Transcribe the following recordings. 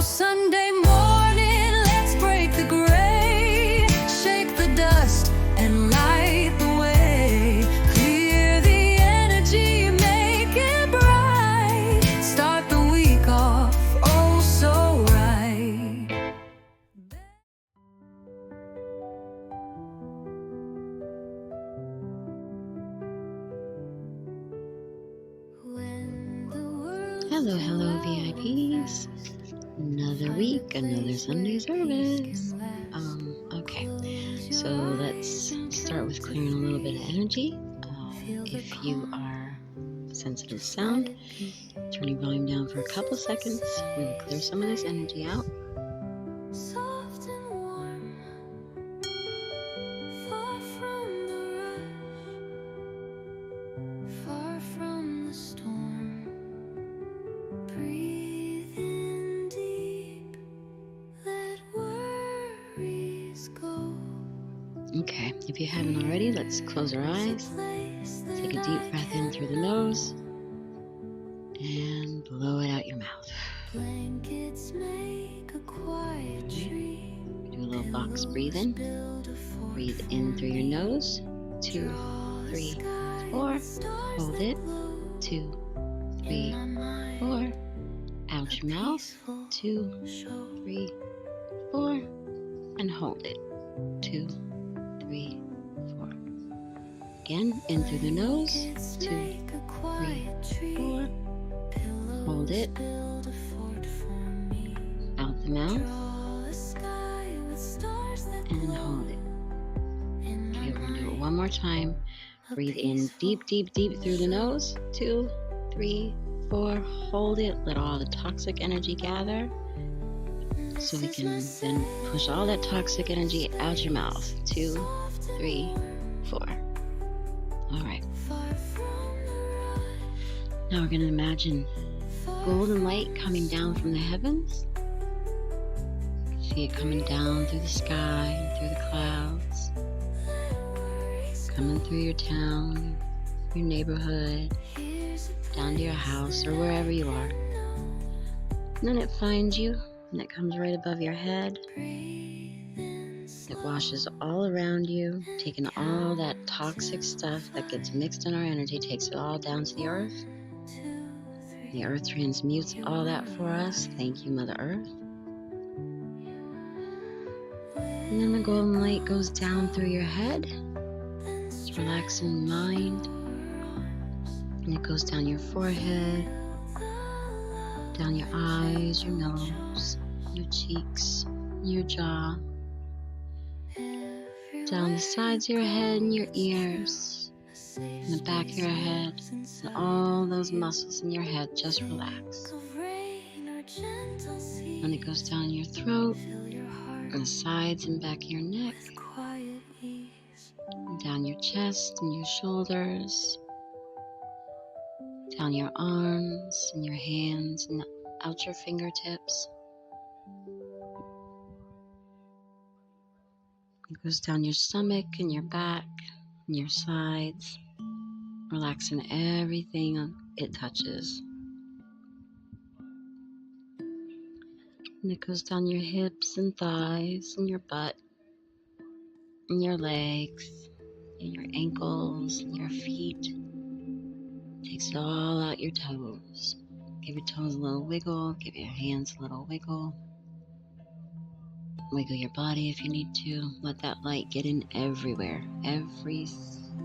Sunday morning, let's break the gray, shake the dust and light the way. Clear the energy, make it bright. Start the week off oh so right. Hello, VIPs. Another week, another Sunday service. Okay, so let's start with clearing a little bit of energy. If you are sensitive to sound, turn your volume down for a couple seconds. We're going to clear some of this energy out. Soft and warm, far from the rush, far from the storm. Breathe in deep, let worries go. Okay, if you haven't already, let's close our eyes. Take a deep breath in through the nose and blow it out your mouth. Blankets make a quiet tree. Do a little box breathe in. Breathe in through your nose. 2, 3, 4. Hold it. 2, 3, 4. Out your mouth. 2, 3, 4. And hold it. 2, 3, 4. Again, in through the nose. 2, 3, 4. Hold it. Out the mouth. And hold it. Okay, we're going to do it one more time. Breathe in deep, deep, deep through the nose. 2, 3, 4. Hold it. Let all the toxic energy gather. So we can then push all that toxic energy out your mouth. 2, 3, 4. All right. Now we're going to imagine golden light coming down from the heavens. See it coming down through the sky and through the clouds. Coming through your town, your neighborhood, down to your house or wherever you are. And then it finds you and it comes right above your head. It washes all around you, taking all that toxic stuff that gets mixed in our energy, takes it all down to the earth. The earth transmutes all that for us. Thank you, Mother Earth. And then the golden light goes down through your head. It's relaxing the mind. And it goes down your forehead, down your eyes, your nose, your cheeks, your jaw, down the sides of your head and your ears, and the back of your head, and all those muscles in your head just relax. And it goes down your throat, and the sides and back of your neck, and down your chest and your shoulders, down your arms and your hands and out your fingertips. It goes down your stomach and your back and your sides, relaxing everything it touches. And it goes down your hips and thighs and your butt and your legs and your ankles and your feet. Takes it all out your toes. Give your toes a little wiggle. Give your hands a little wiggle. Wiggle your body if you need to. Let that light get in everywhere. Every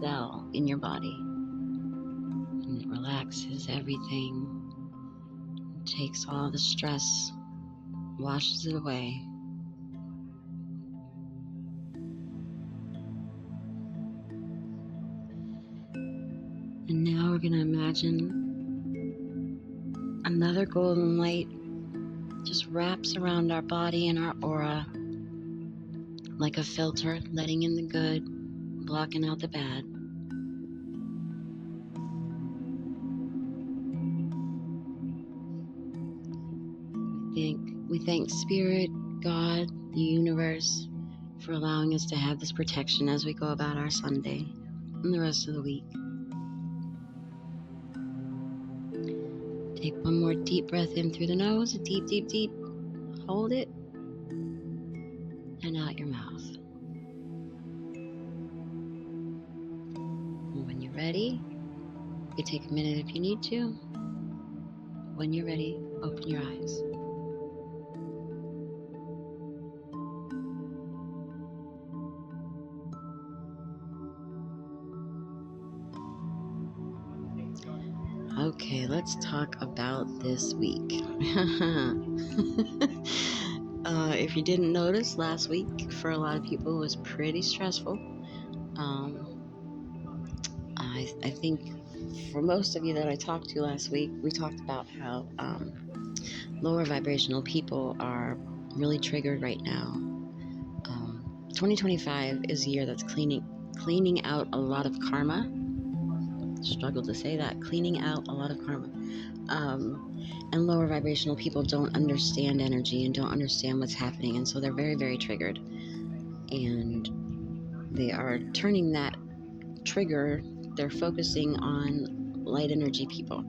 cell in your body. And it relaxes everything. It takes all the stress. Washes it away. And now we're going to imagine another golden light just wraps around our body and our aura like a filter, letting in the good, blocking out the bad. We thank Spirit, God, the universe, for allowing us to have this protection as we go about our Sunday and the rest of the week. Take one more deep breath in through the nose, deep, deep, deep. hold it, and out your mouth. And when you're ready, you take a minute if you need to. When you're ready, open your eyes. Okay, let's talk about this week. If you didn't notice, last week for a lot of people was pretty stressful. I think for most of you that I talked to last week, we talked about how lower vibrational people are really triggered right now. 2025 is a year that's cleaning out a lot of karma. Struggle to say that. Cleaning out a lot of karma. And lower vibrational people don't understand energy and don't understand what's happening, and so they're very, very triggered. And they are turning that trigger, they're focusing on light energy people.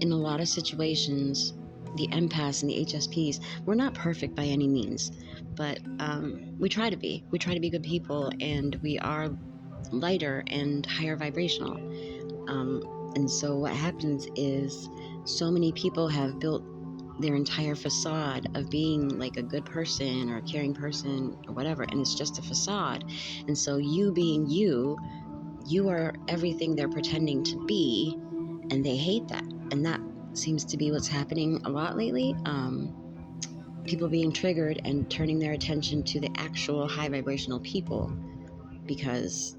In a lot of situations, the empaths and the HSPs, we're not perfect by any means, but we try to be. We try to be good people, and we are lighter and higher vibrational. And so what happens is so many people have built their entire facade of being like a good person or a caring person or whatever, and it's just a facade. And so you being you are everything they're pretending to be, and they hate that. And that seems to be what's happening a lot lately. People being triggered and turning their attention to the actual high vibrational people because,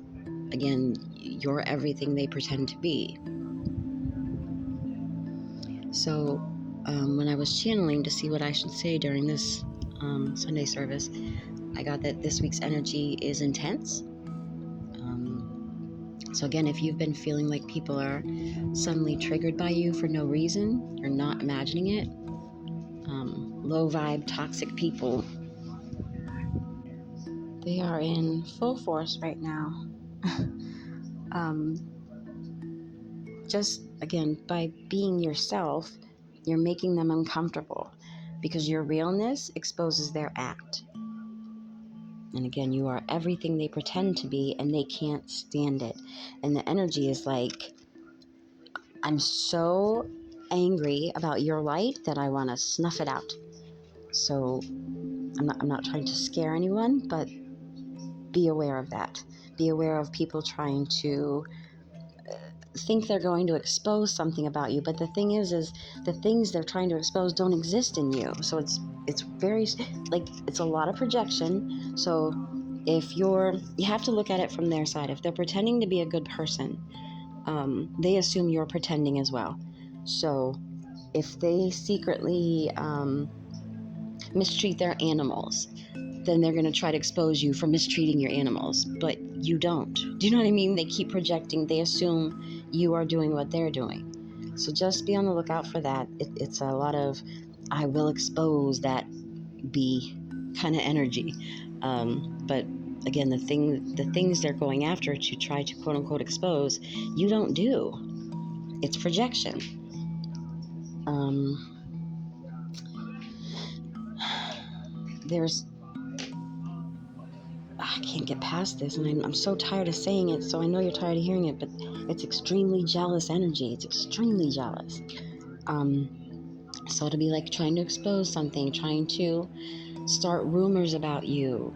again, you're everything they pretend to be. So when I was channeling to see what I should say during this Sunday service, I got that this week's energy is intense. So again, if you've been feeling like people are suddenly triggered by you for no reason, you're not imagining it. Low vibe, toxic people, they are in full force right now. Just again, by being yourself, you're making them uncomfortable because your realness exposes their act. And again, you are everything they pretend to be, and they can't stand it. And the energy is like, I'm so angry about your light that I want to snuff it out. So I'm not trying to scare anyone, but be aware of that. Be aware of people trying to think they're going to expose something about you, but the thing is the things they're trying to expose don't exist in you. So it's very, like, it's a lot of projection. So if you have to look at it from their side. If they're pretending to be a good person, they assume you're pretending as well. So if they secretly mistreat their animals, then they're going to try to expose you for mistreating your animals, but you don't. Do you know what I mean? They keep projecting. They assume you are doing what they're doing. So just be on the lookout for that. It's a lot of, I will expose that bee kind of energy. But again, the things they're going after to try to quote unquote expose, you don't do. It's projection. I can't get past this, and I'm so tired of saying it, so I know you're tired of hearing it, but it's extremely jealous energy. It's extremely jealous. So it'll be like trying to expose something, trying to start rumors about you,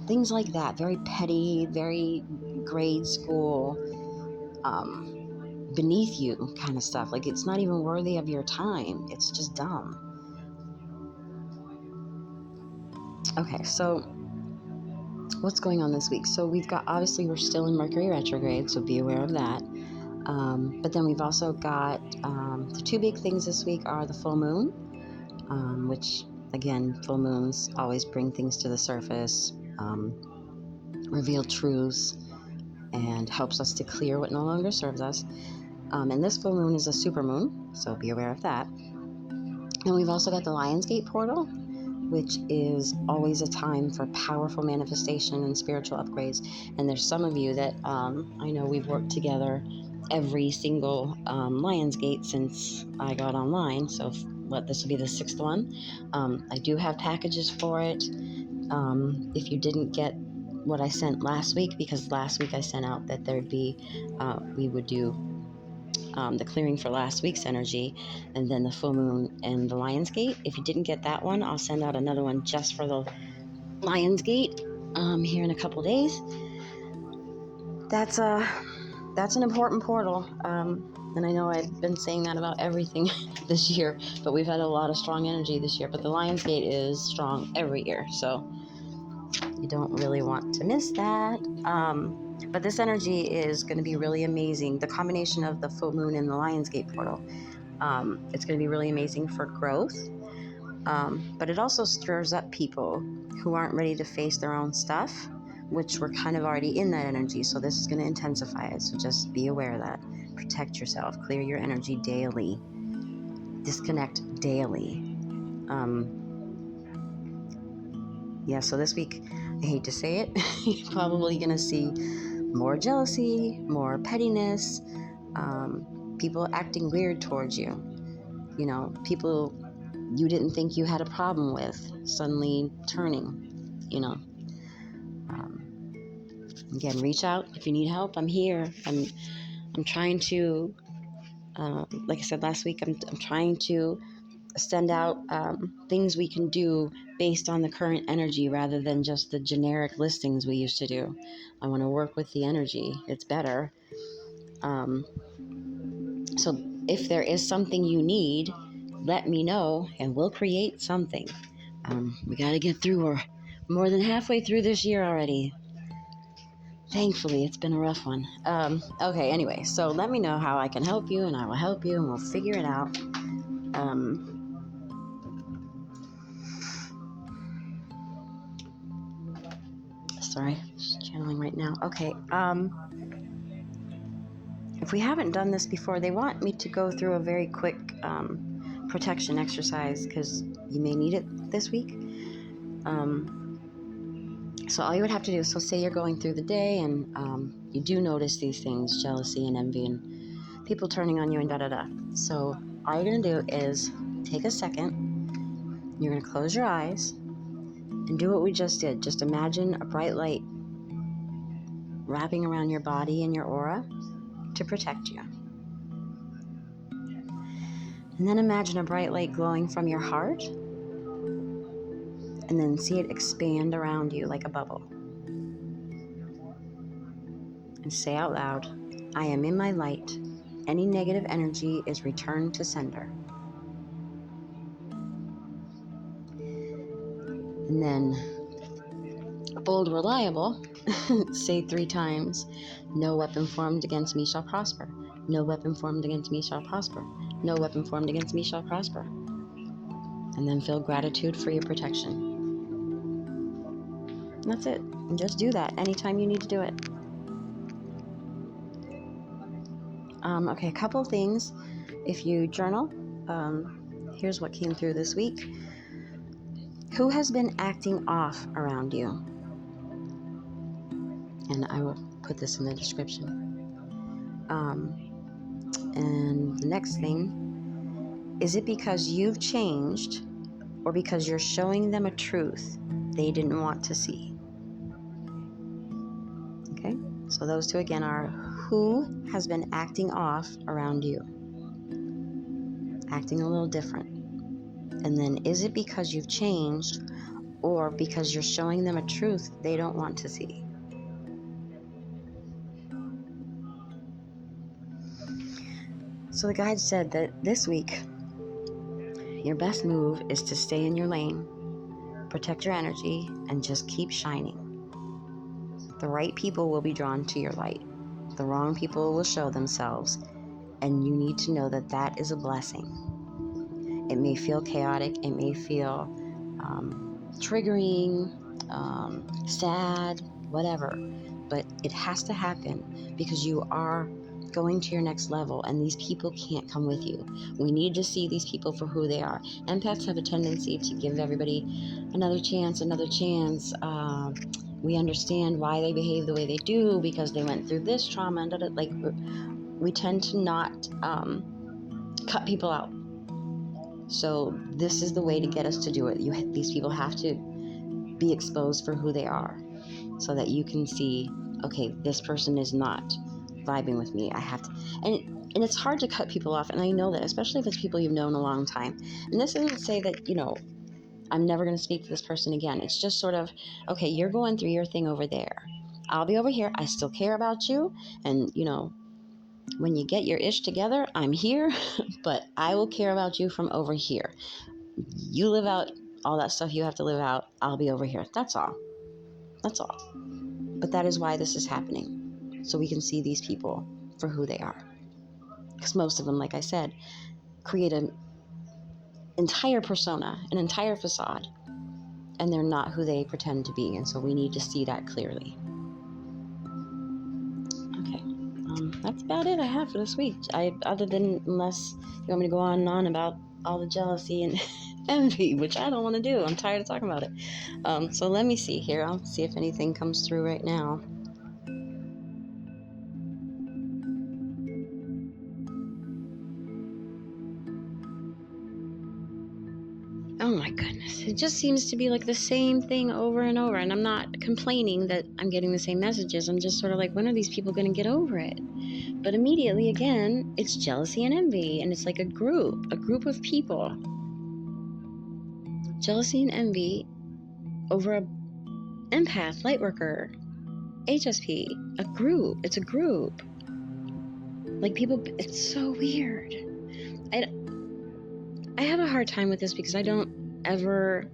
things like that. Very petty, very grade school, beneath you kind of stuff. Like, it's not even worthy of your time. It's just dumb. Okay, so what's going on this week? So obviously we're still in Mercury retrograde, so be aware of that. But then we've also got the two big things this week are the full moon, which, again, full moons always bring things to the surface, reveal truths, and helps us to clear what no longer serves us. And this full moon is a super moon, so be aware of that. And we've also got the Lionsgate portal, which is always a time for powerful manifestation and spiritual upgrades. And there's some of you that I know we've worked together every single Lionsgate since I got online. So this will be the sixth one. I do have packages for it. If you didn't get what I sent last week, because last week I sent out that we would do the clearing for last week's energy, and then the full moon and the Lion's Gate. If you didn't get that one, I'll send out another one just for the Lion's Gate here in a couple days. That's an important portal, and I know I've been saying that about everything this year, but we've had a lot of strong energy this year. But the Lion's Gate is strong every year, so you don't really want to miss that. But this energy is going to be really amazing. The combination of the full moon and the Lion's Gate portal, it's going to be really amazing for growth. But it also stirs up people who aren't ready to face their own stuff, which we're kind of already in that energy. So this is going to intensify it. So just be aware of that. Protect yourself. Clear your energy daily. Disconnect daily. So this week, I hate to say it, you're probably going to see more jealousy, more pettiness, people acting weird towards you. People you didn't think you had a problem with suddenly turning. Again, reach out if you need help. I'm here. I'm trying to, like I said last week, I'm trying to send out things we can do based on the current energy rather than just the generic listings we used to do. I want to work with the energy. It's better. So if there is something you need, let me know and we'll create something. We got to get through. We're more than halfway through this year already. Thankfully, it's been a rough one. Okay, anyway, so let me know how I can help you, and I will help you, and we'll figure it out. Sorry, just channeling right now. Okay, if we haven't done this before, they want me to go through a very quick protection exercise because you may need it this week. So all you would have to do, so say you're going through the day and you do notice these things, jealousy and envy and people turning on you and da-da-da. So all you're going to do is take a second, you're going to close your eyes and do what we just did. Just imagine a bright light wrapping around your body and your aura to protect you. And then imagine a bright light glowing from your heart and then see it expand around you like a bubble. And say out loud, I am in my light. Any negative energy is returned to sender. And then, bold, reliable, say 3 times, no weapon formed against me shall prosper. No weapon formed against me shall prosper. No weapon formed against me shall prosper. And then feel gratitude for your protection. And that's it. And just do that anytime you need to do it. Okay, a couple of things. If you journal, here's what came through this week. Who has been acting off around you? And I will put this in the description. And the next thing, is it because you've changed or because you're showing them a truth they didn't want to see? Okay, so those two again are, who has been acting off around you? Acting a little different. And then, is it because you've changed or because you're showing them a truth they don't want to see? So the guide said that this week, your best move is to stay in your lane, protect your energy, and just keep shining. The right people will be drawn to your light. The wrong people will show themselves, and you need to know that that is a blessing. It may feel chaotic, it may feel triggering, sad, whatever, but it has to happen because you are going to your next level and these people can't come with you. We need to see these people for who they are. Empaths have a tendency to give everybody another chance. We understand why they behave the way they do because they went through this trauma and we tend to not cut people out. So this is the way to get us to do it. These people have to be exposed for who they are, so that you can see, okay, this person is not vibing with me. I have to, and it's hard to cut people off, and I know that, especially if it's people you've known a long time. And this isn't to say that, I'm never going to speak to this person again. It's just sort of, okay, you're going through your thing over there. I'll be over here. I still care about you. And, when you get your ish together, I'm here, but I will care about you from over here. You live out all that stuff you have to live out. I'll be over here. That's all. That's all. But that is why this is happening. So we can see these people for who they are. Because most of them, like I said, create an entire persona, an entire facade, and they're not who they pretend to be. And so we need to see that clearly. Okay, that's about it I have for this week. Other than, unless you want me to go on and on about all the jealousy and envy, which I don't want to do. I'm tired of talking about it. So let me see here. I'll see if anything comes through right now. Oh my goodness. It just seems to be like the same thing over and over. And I'm not complaining that I'm getting the same messages. I'm just sort of like, when are these people going to get over it? But immediately, again, it's jealousy and envy. And it's like a group of people. Jealousy and envy over a empath, lightworker, HSP, a group. It's a group. Like people, it's so weird. I have a hard time with this because I don't ever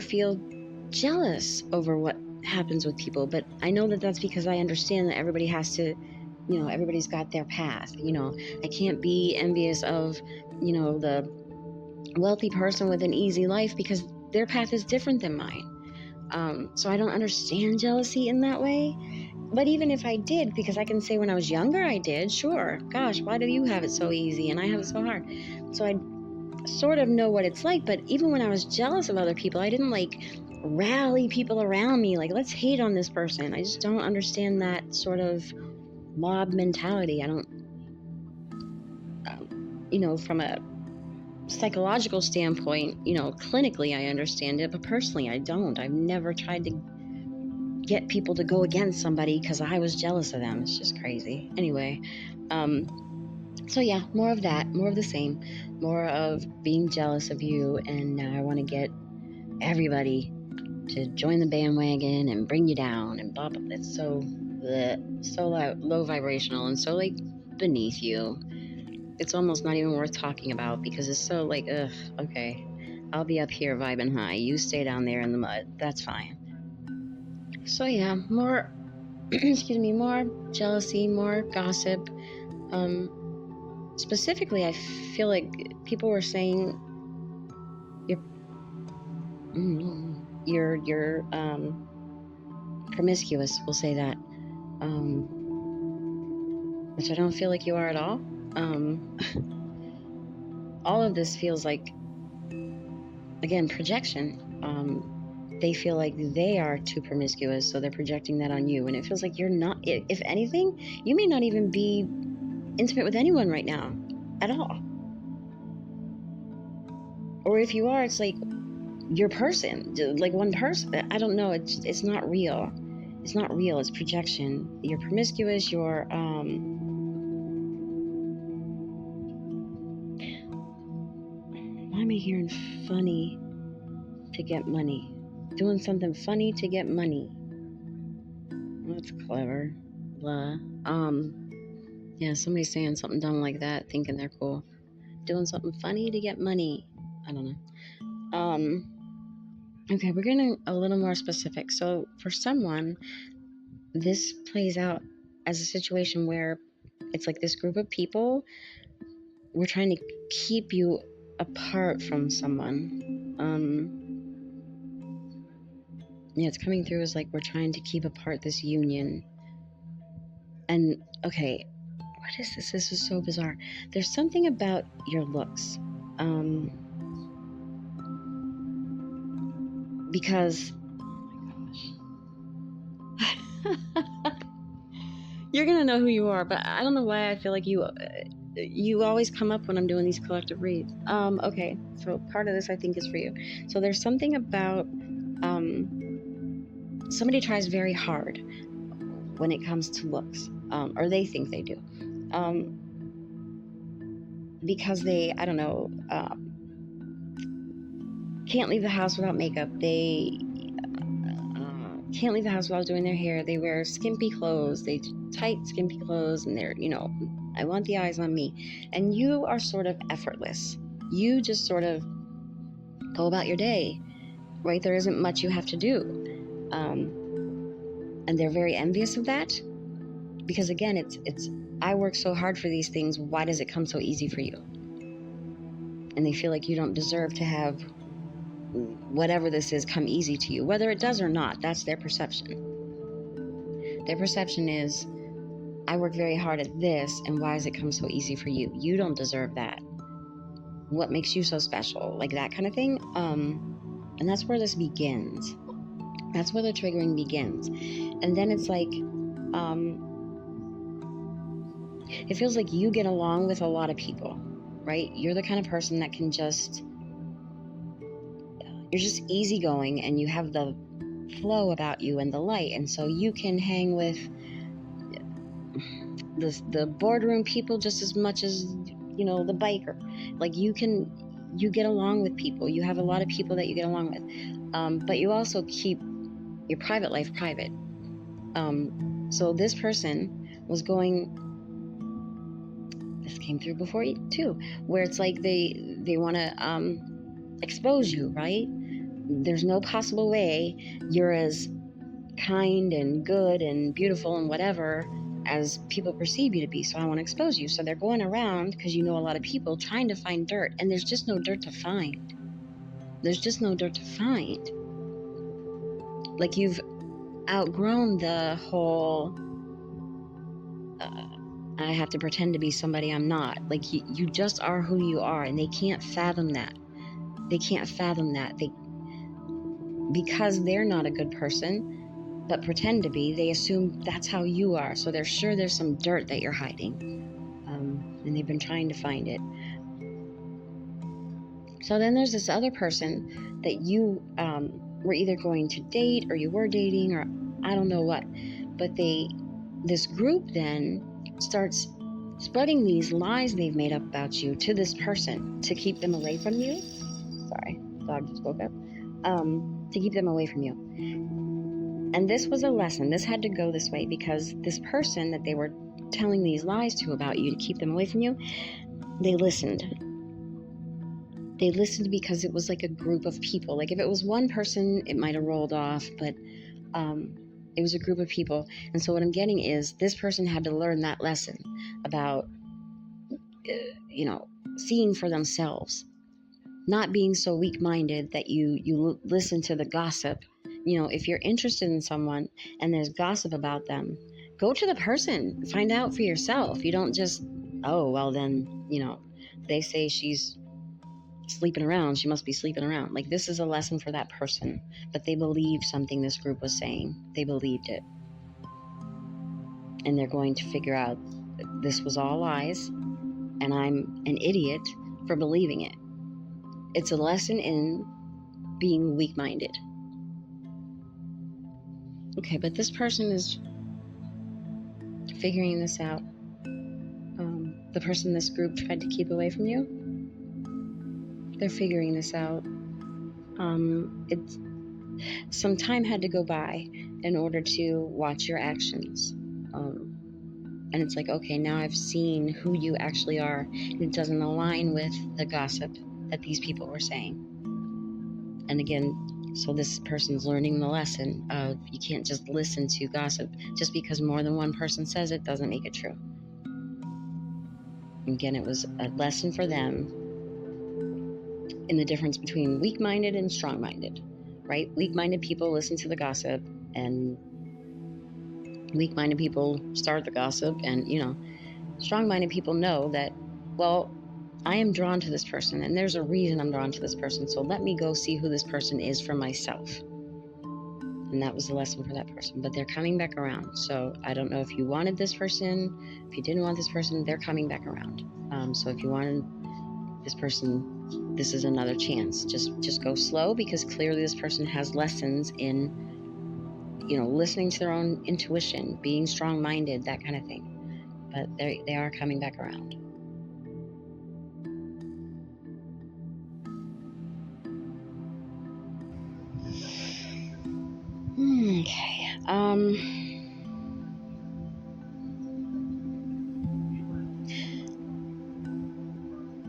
feel jealous over what happens with people. But I know that that's because I understand that everybody has to, everybody's got their path. I can't be envious of, the wealthy person with an easy life because their path is different than mine. So I don't understand jealousy in that way. But even if I did, because I can say when I was younger, I did, sure. Gosh, why do you have it so easy and I have it so hard? So I sort of know what it's like. But even when I was jealous of other people, I didn't rally people around me. Let's hate on this person. I just don't understand that sort of mob mentality. I don't, from a psychological standpoint, clinically I understand it, but personally I don't. I've never tried to get people to go against somebody because I was jealous of them. It's just crazy. Anyway, so yeah, more of that, more of the same, more of being jealous of you, and now I want to get everybody to join the bandwagon and bring you down and blah blah. It's so low vibrational and so beneath you. It's almost not even worth talking about because it's so ugh, okay, I'll be up here vibing high, you stay down there in the mud. That's fine. So yeah, more more jealousy, more gossip. Specifically, I feel like people were saying you're promiscuous. We'll say that, which I don't feel like you are at all. All of this feels like, again, projection. They feel like they are too promiscuous, so they're projecting that on you. And it feels like you're not. If anything, you may not even be intimate with anyone right now at all. Or if you are, it's like your person, like one person. I don't know. It's not real. It's not real. It's projection. You're promiscuous. You're why am I hearing funny to get money? Doing something funny to get money. That's clever. Blah. Yeah, somebody's saying something dumb like that, thinking they're cool. Doing something funny to get money. I don't know. Okay, we're getting a little more specific. So for someone, this plays out as a situation where it's like this group of people, we're trying to keep you apart from someone. Yeah, it's coming through as we're trying to keep apart this union. And okay, what is this? This is so bizarre. There's something about your looks. Because you're gonna know who you are, but I don't know why I feel like you You always come up when I'm doing these collective reads. Okay, so part of this I think is for you. So there's something about somebody tries very hard when it comes to looks, or they think they do, um, because they, I don't know, can't leave the house without makeup. They can't leave the house without doing their hair. They wear skimpy clothes. They tight skimpy clothes, and they're, I want the eyes on me. And you are sort of effortless. You just sort of go about your day, right? There isn't much you have to do. And they're very envious of that because, again, it's I work so hard for these things. Why does it come so easy for you? And they feel like you don't deserve to have whatever this is come easy to you, whether it does or not. That's their perception. Their perception is, I work very hard at this, and why does it come so easy for you? You don't deserve that. What makes you so special? Like that kind of thing. And that's where this begins. That's where the triggering begins. And then it's like, it feels like you get along with a lot of people, right? You're the kind of person that can you're just easygoing, and you have the flow about you and the light. And so you can hang with the boardroom people just as much as, the biker. Like you get along with people. You have a lot of people that you get along with. But you also keep your private life private. So this person was going, this came through before you too, where it's like they want to expose you, right? There's no possible way you're as kind and good and beautiful and whatever as people perceive you to be, so I want to expose you. So they're going around, because you know a lot of people, trying to find dirt, and there's just no dirt to find. There's just no dirt to find. Like you've outgrown the whole I have to pretend to be somebody I'm not. Like you just are who you are, and they can't fathom that. They can't fathom that. Because they're not a good person, but pretend to be, they assume that's how you are. So they're sure there's some dirt that you're hiding. And they've been trying to find it. So then there's this other person that you were either going to date, or you were dating, or I don't know what. But this group then starts spreading these lies they've made up about you to this person to keep them away from you. Sorry, dog just woke up. To keep them away from you. And this was a lesson. This had to go this way, because this person that they were telling these lies to about you to keep them away from you, they listened. They listened because it was like a group of people. Like if it was one person, it might have rolled off, but it was a group of people. And so what I'm getting is, this person had to learn that lesson about, seeing for themselves. Not being so weak-minded that you listen to the gossip. If you're interested in someone and there's gossip about them, go to the person, find out for yourself. You don't just, oh, well then, they say she's sleeping around, she must be sleeping around. Like, this is a lesson for that person. But they believed something this group was saying. They believed it. And they're going to figure out this was all lies, and I'm an idiot for believing it. It's a lesson in being weak-minded. Okay, but this person is figuring this out. The person this group tried to keep away from you, they're figuring this out. Some time had to go by in order to watch your actions. And it's like, okay, now I've seen who you actually are, and it doesn't align with the gossip that these people were saying. And again, so this person's learning the lesson of, you can't just listen to gossip. Just because more than one person says it doesn't make it true. Again, it was a lesson for them in the difference between weak-minded and strong-minded, right? Weak-minded people listen to the gossip, and weak-minded people start the gossip, and, strong-minded people know that, well, I am drawn to this person, and there's a reason I'm drawn to this person, so let me go see who this person is for myself. and that was the lesson for that person. But they're coming back around. So I don't know if you wanted this person, if you didn't want this person, they're coming back around. So if you wanted this person, this is another chance. Just go slow, because clearly this person has lessons in, listening to their own intuition, being strong-minded, that kind of thing. But they are coming back around. Okay.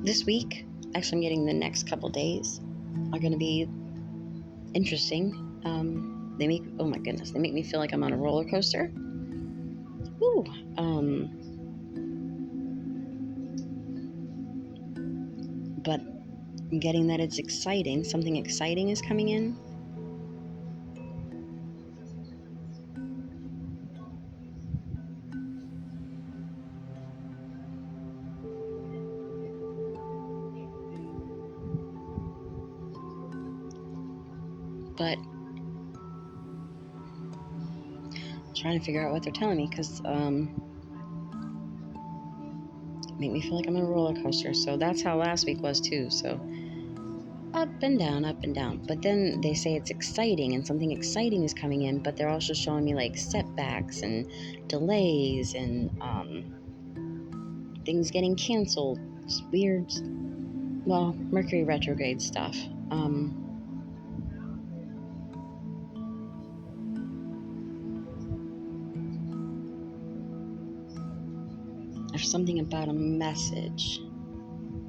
This week, actually, I'm getting the next couple days are going to be interesting. Oh my goodness, they make me feel like I'm on a roller coaster. Woo. But I'm getting that it's exciting. Something exciting is coming in. But I'm trying to figure out what they're telling me, because make me feel like I'm on a roller coaster. So that's how last week was too. So up and down, up and down. But then they say it's exciting and something exciting is coming in, but they're also showing me like setbacks and delays and things getting canceled. It's weird. Well, Mercury retrograde stuff. There's something about a message.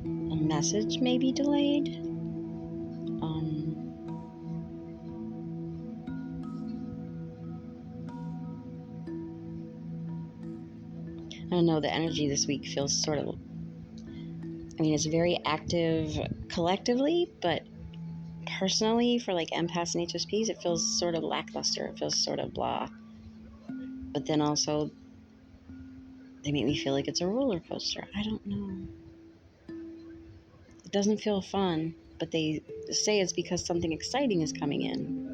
A message may be delayed. I don't know, the energy this week feels sort of, it's very active collectively, but personally, for like empaths and HSPs, it feels sort of lackluster. It feels sort of blah. But then also, they make me feel like it's a roller coaster. I don't know. It doesn't feel fun, but they say it's because something exciting is coming in.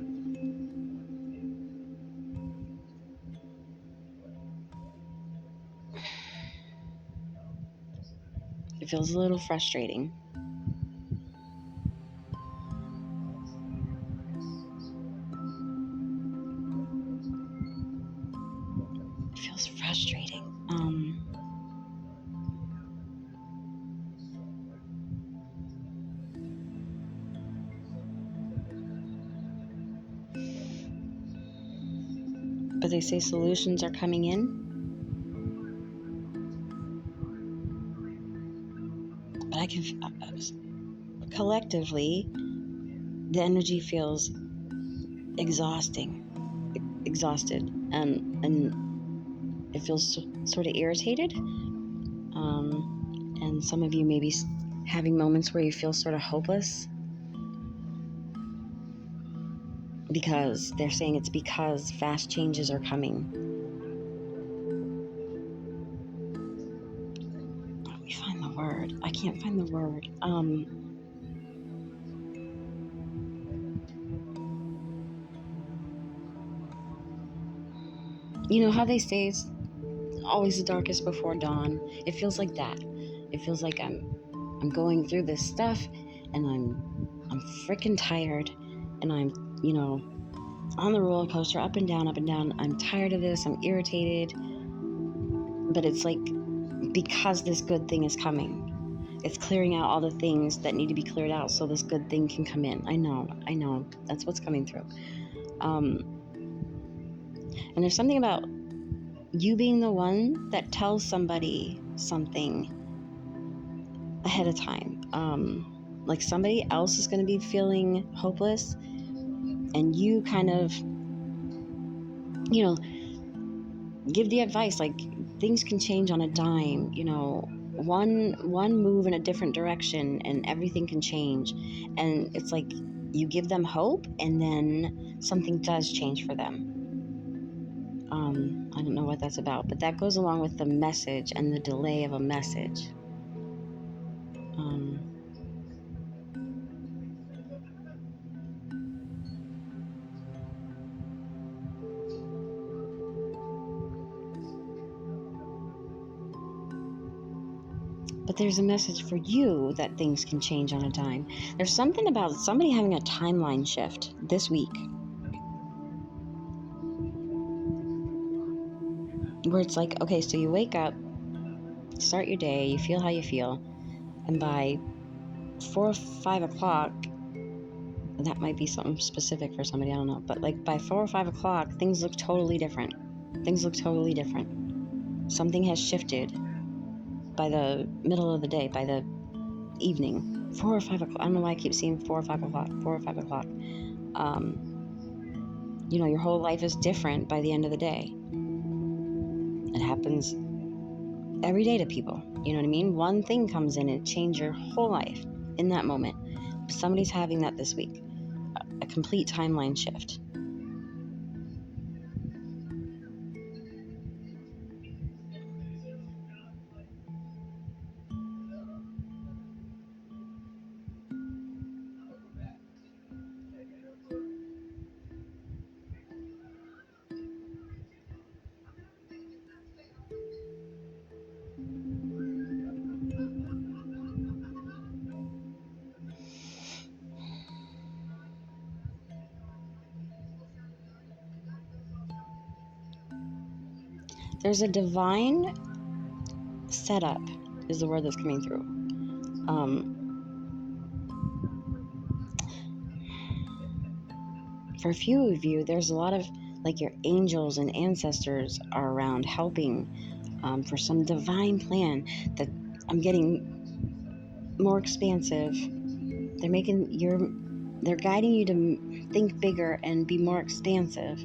It feels a little frustrating. It feels frustrating. But they say solutions are coming in. But I can, collectively, the energy feels exhausted, and it feels sort of irritated. And some of you may be having moments where you feel sort of hopeless, because they're saying it's because fast changes are coming. Let me find the word. I can't find the word. You know how they say it's always the darkest before dawn? It feels like that. It feels like I'm going through this stuff, and I'm freaking tired, and I'm, on the roller coaster, up and down, up and down. I'm tired of this. I'm irritated. But it's like, because this good thing is coming. It's clearing out all the things that need to be cleared out so this good thing can come in. I know. That's what's coming through. And there's something about you being the one that tells somebody something ahead of time. Like somebody else is going to be feeling hopeless, and you kind of, give the advice, like things can change on a dime. One move in a different direction and everything can change. And it's like you give them hope, and then something does change for them. I don't know what that's about, but that goes along with the message and the delay of a message. But there's a message for you that things can change on a dime. There's something about somebody having a timeline shift this week where it's like, okay, so you wake up, start your day, you feel how you feel, and by 4 or 5 o'clock, that might be something specific for somebody, I don't know, but like by 4 or 5 o'clock, things look totally different. Things look totally different. Something has shifted by the middle of the day, by the evening. 4 or 5 o'clock. I don't know why I keep seeing 4 or 5 o'clock. 4 or 5 o'clock. Your whole life is different by the end of the day. It happens every day to people. You know what I mean? One thing comes in and changes your whole life in that moment. Somebody's having that this week. A complete timeline shift. There's a divine setup, is the word that's coming through. For a few of you, there's a lot of like your angels and ancestors are around helping for some divine plan that I'm getting more expansive. They're guiding you to think bigger and be more expansive.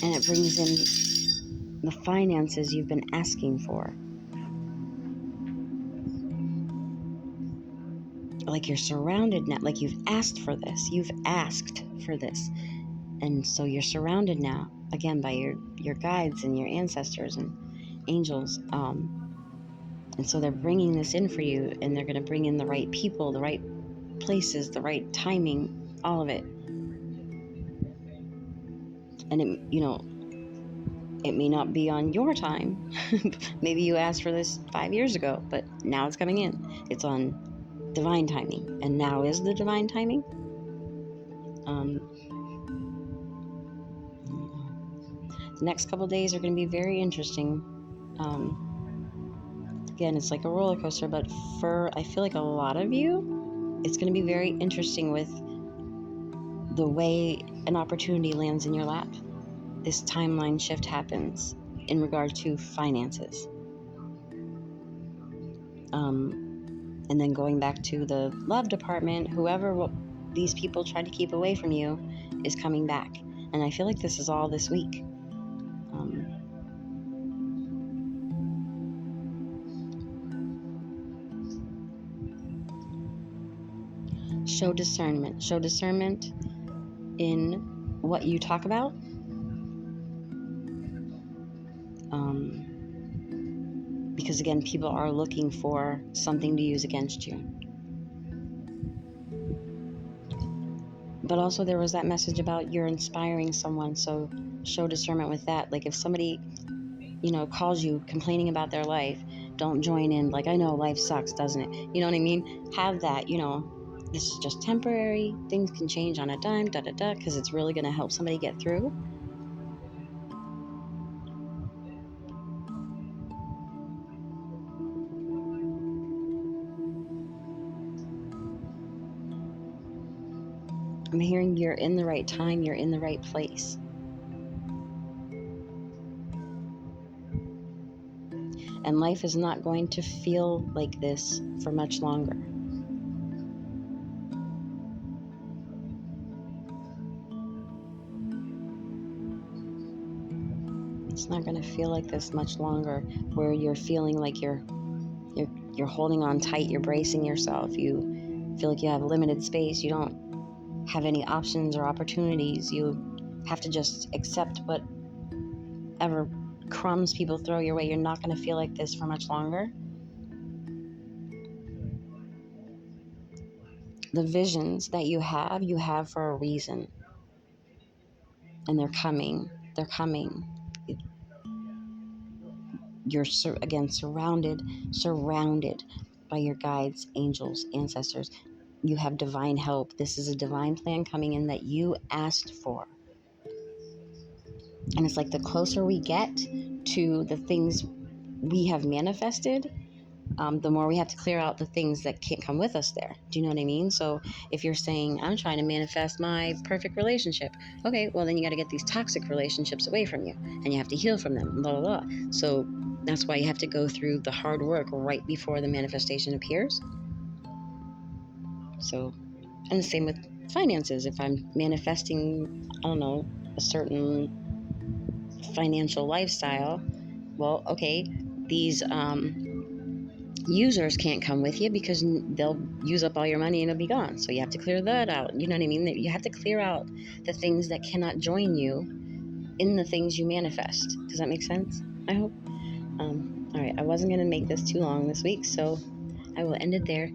And it brings in the finances you've been asking for. Like you're surrounded now, like you've asked for this. And so you're surrounded now, again, by your guides and your ancestors and angels. And so they're bringing this in for you, and they're going to bring in the right people, the right places, the right timing, all of it. And it may not be on your time. Maybe you asked for this 5 years ago, but now it's coming in. It's on divine timing, and now is the divine timing. The next couple days are going to be very interesting. Again, it's like a roller coaster, but I feel like a lot of you, it's going to be very interesting with the way an opportunity lands in your lap. This timeline shift happens in regard to finances. And then going back to the love department, these people tried to keep away from you is coming back. And I feel like this is all this week. Show discernment. Show discernment in what you talk about. Because again, people are looking for something to use against you. But also there was that message about you're inspiring someone, so show discernment with that. Like if somebody, calls you complaining about their life, don't join in. Like, I know life sucks, doesn't it? You know what I mean? Have that, this is just temporary. Things can change on a dime, because it's really going to help somebody get through. I'm hearing you're in the right time, you're in the right place. And life is not going to feel like this for much longer. It's not going to feel like this much longer, where you're feeling like you're holding on tight, you're bracing yourself, you feel like you have limited space, you don't have any options or opportunities, you have to just accept whatever crumbs people throw your way. You're not going to feel like this for much longer. The visions that you have for a reason, and they're coming. you're again surrounded by your guides, angels, ancestors. You have divine help. This is a divine plan coming in that you asked for. And it's like the closer we get to the things we have manifested, the more we have to clear out the things that can't come with us there. Do you know what I mean? So if you're saying, I'm trying to manifest my perfect relationship, okay, well, then you got to get these toxic relationships away from you and you have to heal from them, blah, blah, blah. So that's why you have to go through the hard work right before the manifestation appears. So, and the same with finances. If I'm manifesting, I don't know, a certain financial lifestyle, well, okay, these users can't come with you because they'll use up all your money and it'll be gone. So you have to clear that out. You know what I mean? You have to clear out the things that cannot join you in the things you manifest. Does that make sense? I hope. All right, I wasn't going to make this too long this week, so I will end it there.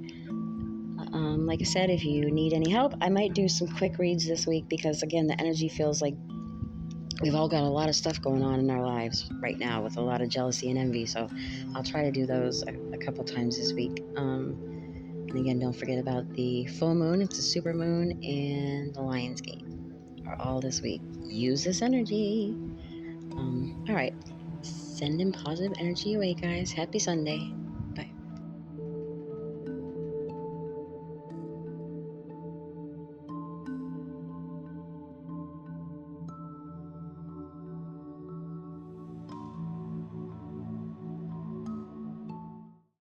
Like I said, if you need any help, I might do some quick reads this week because, again, the energy feels like we've all got a lot of stuff going on in our lives right now with a lot of jealousy and envy. So I'll try to do those a couple times this week. And again, don't forget about the full moon. It's a super moon, and the Lion's Gate are all this week. Use this energy. All right. Send in positive energy away, guys. Happy Sunday.